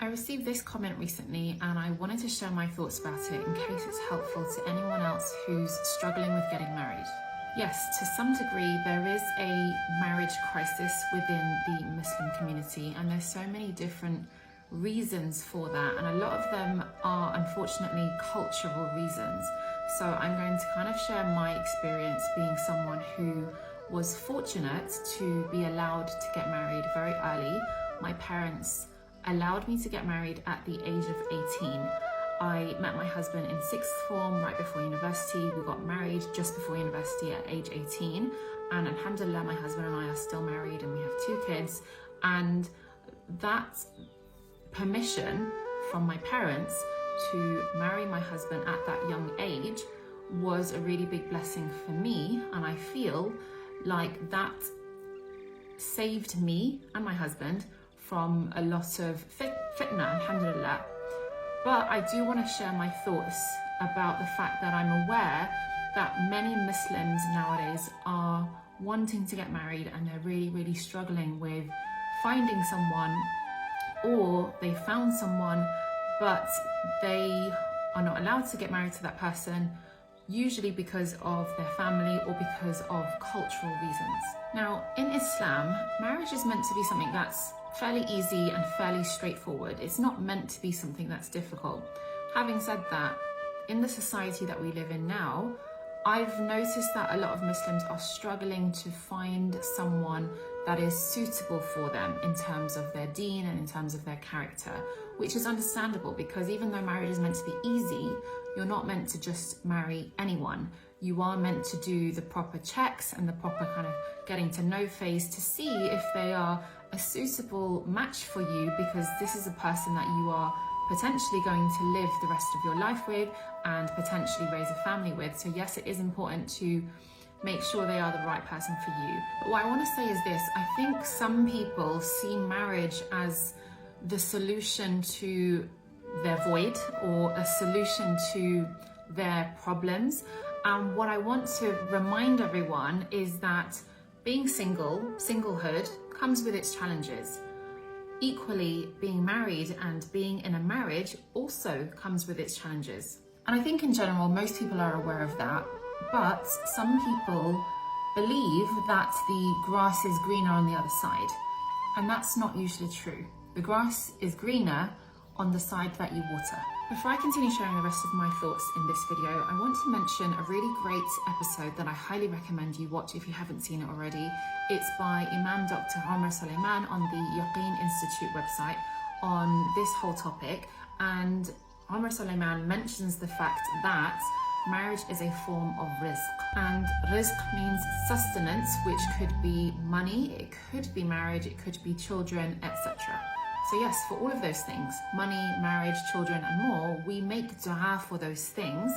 I received this comment recently and I wanted to share my thoughts about it in case it's helpful to anyone else who's struggling with getting married. Yes, to some degree there is a marriage crisis within the Muslim community, and there's so many different reasons for that, and a lot of them are unfortunately cultural reasons. So I'm going to kind of share my experience being someone who was fortunate to be allowed to get married very early. My parents allowed me to get married at the age of 18. I met my husband in sixth form right before university. We got married just before university at age 18, and alhamdulillah, my husband and I are still married and we have 2 kids. And that permission from my parents to marry my husband at that young age was a really big blessing for me, and I feel like that saved me and my husband from a lot of fitna, alhamdulillah. But I do want to share my thoughts about the fact that I'm aware that many Muslims nowadays are wanting to get married and they're really struggling with finding someone, or they found someone but they are not allowed to get married to that person, usually because of their family or because of cultural reasons. Now, in Islam, marriage is meant to be something that's fairly easy and fairly straightforward. It's not meant to be something that's difficult. Having said that, in the society that we live in now, I've noticed that a lot of Muslims are struggling to find someone that is suitable for them in terms of their deen and in terms of their character, which is understandable because even though marriage is meant to be easy, you're not meant to just marry anyone. You are meant to do the proper checks and the proper kind of getting to know phase to see if they are a suitable match for you, because this is a person that you are potentially going to live the rest of your life with and potentially raise a family with. So yes, it is important to make sure they are the right person for you. But what I want to say is this: I think some people see marriage as the solution to their void or a solution to their problems. And what I want to remind everyone is that being singlehood comes with its challenges. Equally, being married and being in a marriage also comes with its challenges. And I think in general, most people are aware of that, but some people believe that the grass is greener on the other side. And that's not usually true. The grass is greener on the side that you water. Before I continue sharing the rest of my thoughts in this video, I want to mention a really great episode that I highly recommend you watch if you haven't seen it already. It's by Imam Dr. Omar Suleiman on the Yaqeen Institute website on this whole topic. And Omar Suleiman mentions the fact that marriage is a form of rizq. And rizq means sustenance, which could be money, it could be marriage, it could be children, etc. So yes, for all of those things, money, marriage, children, and more, we make dua for those things.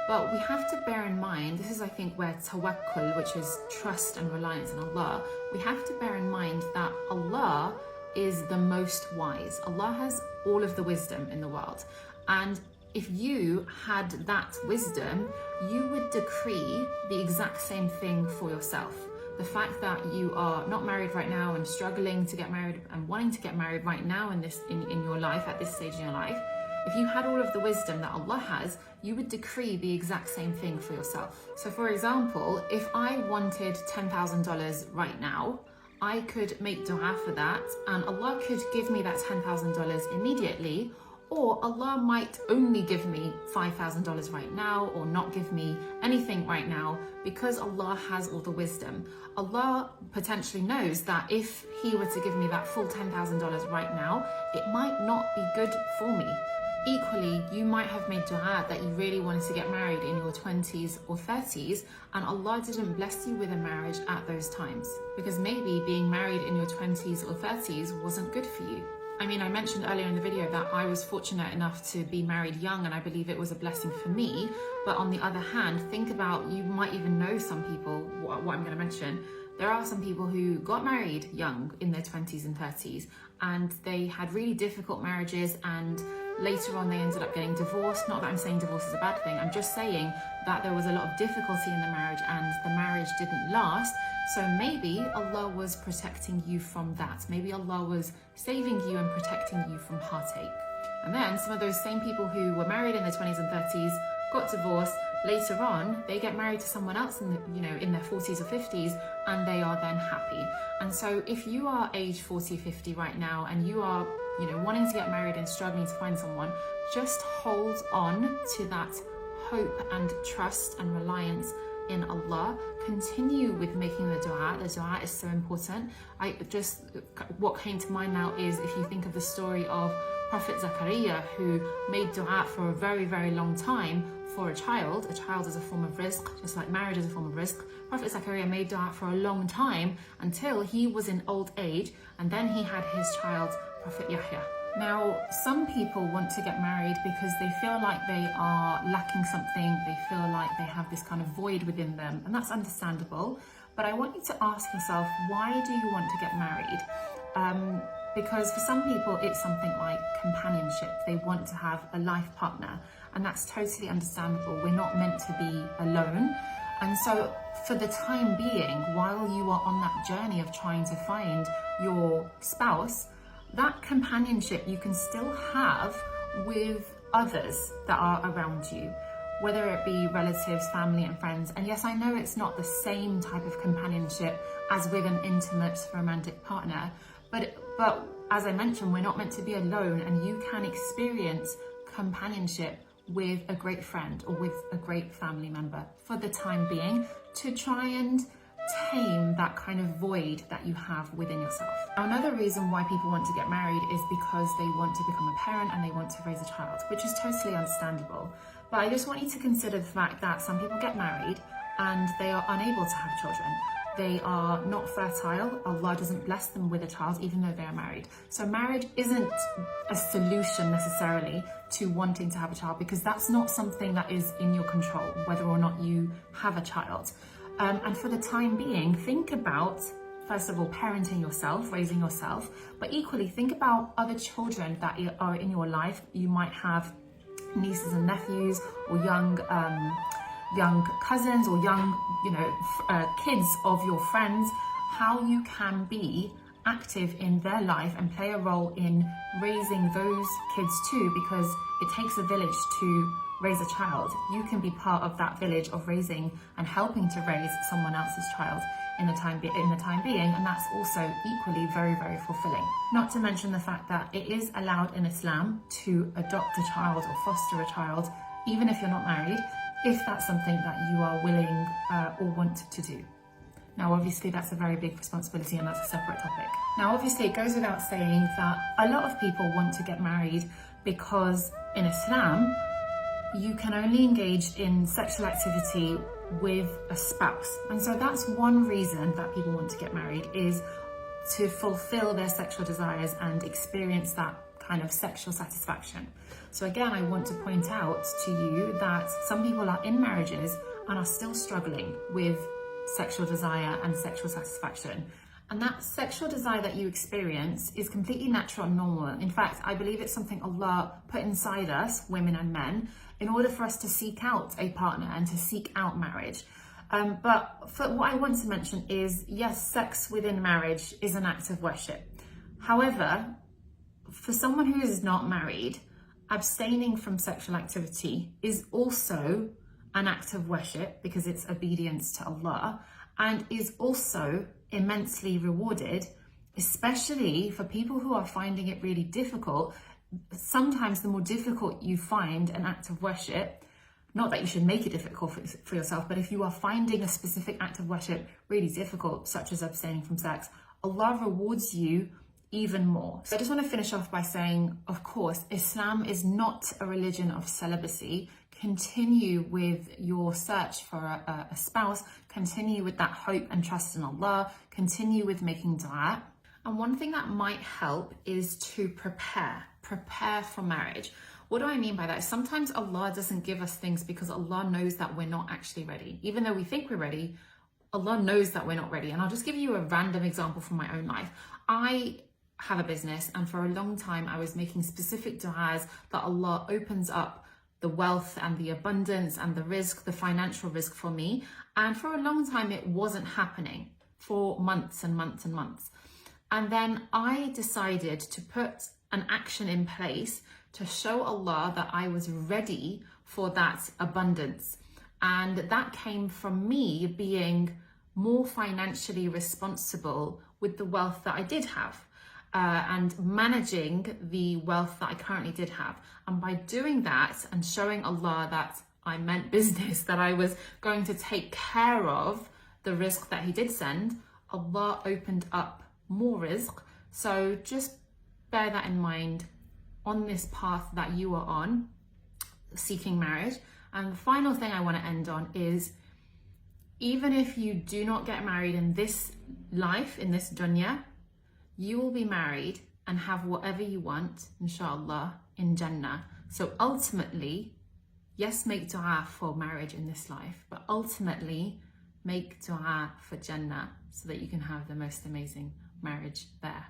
But we have to bear in mind, this is I think where tawakkul, which is trust and reliance on Allah, we have to bear in mind that Allah is the most wise. Allah has all of the wisdom in the world. And if you had that wisdom, you would decree the exact same thing for yourself. The fact that you are not married right now and struggling to get married and wanting to get married right now in your life, at this stage in your life, if you had all of the wisdom that Allah has, you would decree the exact same thing for yourself. So for example, if I wanted $10,000 right now, I could make dua for that and Allah could give me that $10,000 immediately, or Allah might only give me $5,000 right now or not give me anything right now, because Allah has all the wisdom. Allah potentially knows that if He were to give me that full $10,000 right now, it might not be good for me. Equally, you might have made dua that you really wanted to get married in your 20s or 30s, and Allah didn't bless you with a marriage at those times, because maybe being married in your 20s or 30s wasn't good for you. I mean, I mentioned earlier in the video that I was fortunate enough to be married young, and I believe it was a blessing for me. But on the other hand, think about, you might even know some people, what I'm going to mention, There are some people who got married young in their 20s and 30s, and they had really difficult marriages, and later on they ended up getting divorced. Not that I'm saying divorce is a bad thing, I'm just saying that there was a lot of difficulty in the marriage and the marriage didn't last. So maybe Allah was protecting you from that. Maybe Allah was saving you and protecting you from heartache. And then some of those same people who were married in their 20s and 30s, got divorced, later on they get married to someone else in their 40s or 50s, and they are then happy. And so if you are age 40, 50 right now, and you are wanting to get married and struggling to find someone, just hold on to that hope and trust and reliance in Allah. Continue with making the dua. The dua is so important. What came to mind now is if you think of the story of Prophet Zakaria, who made dua for a very, very long time for a child. A child is a form of rizq, just like marriage is a form of rizq. Prophet Zakaria made dua for a long time until he was in old age, and then he had his child, Prophet Yahya. Now, some people want to get married because they feel like they are lacking something, they feel like they have this kind of void within them, and that's understandable. But I want you to ask yourself, why do you want to get married? Because for some people, it's something like companionship. They want to have a life partner, and that's totally understandable. We're not meant to be alone. And so for the time being, while you are on that journey of trying to find your spouse, that companionship you can still have with others that are around you, whether it be relatives, family and friends. And yes, I know it's not the same type of companionship as with an intimate romantic partner, but as I mentioned, we're not meant to be alone, and you can experience companionship with a great friend or with a great family member for the time being, to try and tame that kind of void that you have within yourself. Now, another reason why people want to get married is because they want to become a parent and they want to raise a child, which is totally understandable. But I just want you to consider the fact that some people get married and they are unable to have children. They are not fertile. Allah doesn't bless them with a child even though they are married. So marriage isn't a solution necessarily to wanting to have a child, because that's not something that is in your control, whether or not you have a child. And for the time being, think about, first of all, parenting yourself, raising yourself, but equally think about other children that are in your life. You might have nieces and nephews, or young cousins, or young, kids of your friends. How you can be active in their life and play a role in raising those kids too, because it takes a village to raise a child. You can be part of that village of raising and helping to raise someone else's child in the time being, and that's also equally very, very fulfilling. Not to mention the fact that it is allowed in Islam to adopt a child or foster a child, even if you're not married, if that's something that you are willing or want to do. Now, obviously, that's a very big responsibility, and that's a separate topic. Now, obviously, it goes without saying that a lot of people want to get married because in Islam, you can only engage in sexual activity with a spouse. And so that's one reason that people want to get married, is to fulfill their sexual desires and experience that kind of sexual satisfaction. So again, I want to point out to you that some people are in marriages and are still struggling with sexual desire and sexual satisfaction. And that sexual desire that you experience is completely natural and normal. In fact, I believe it's something Allah put inside us, women and men, in order for us to seek out a partner and to seek out marriage. But what I want to mention is, yes, sex within marriage is an act of worship. However, for someone who is not married, abstaining from sexual activity is also an act of worship, because it's obedience to Allah, and is also immensely rewarded, especially for people who are finding it really difficult. Sometimes the more difficult you find an act of worship, not that you should make it difficult for yourself, but if you are finding a specific act of worship really difficult, such as abstaining from sex, Allah rewards you even more. So I just want to finish off by saying, of course, Islam is not a religion of celibacy. Continue with your search for a spouse, continue with that hope and trust in Allah, continue with making dua. And one thing that might help is to prepare for marriage. What do I mean by that? Sometimes Allah doesn't give us things because Allah knows that we're not actually ready. Even though we think we're ready, Allah knows that we're not ready. And I'll just give you a random example from my own life. I have a business, and for a long time I was making specific du'as that Allah opens up the wealth and the abundance and the rizq, the financial rizq for me. And for a long time it wasn't happening, for months and months and months. And then I decided to put an action in place to show Allah that I was ready for that abundance. And that came from me being more financially responsible with the wealth that I did have, and managing the wealth that I currently did have. And by doing that and showing Allah that I meant business, that I was going to take care of the rizq that He did send, Allah opened up more rizq. So just bear that in mind on this path that you are on, seeking marriage. And the final thing I want to end on is, even if you do not get married in this life, in this dunya, you will be married and have whatever you want, inshallah, in Jannah. So ultimately, yes, make dua for marriage in this life, but ultimately make dua for Jannah so that you can have the most amazing marriage there.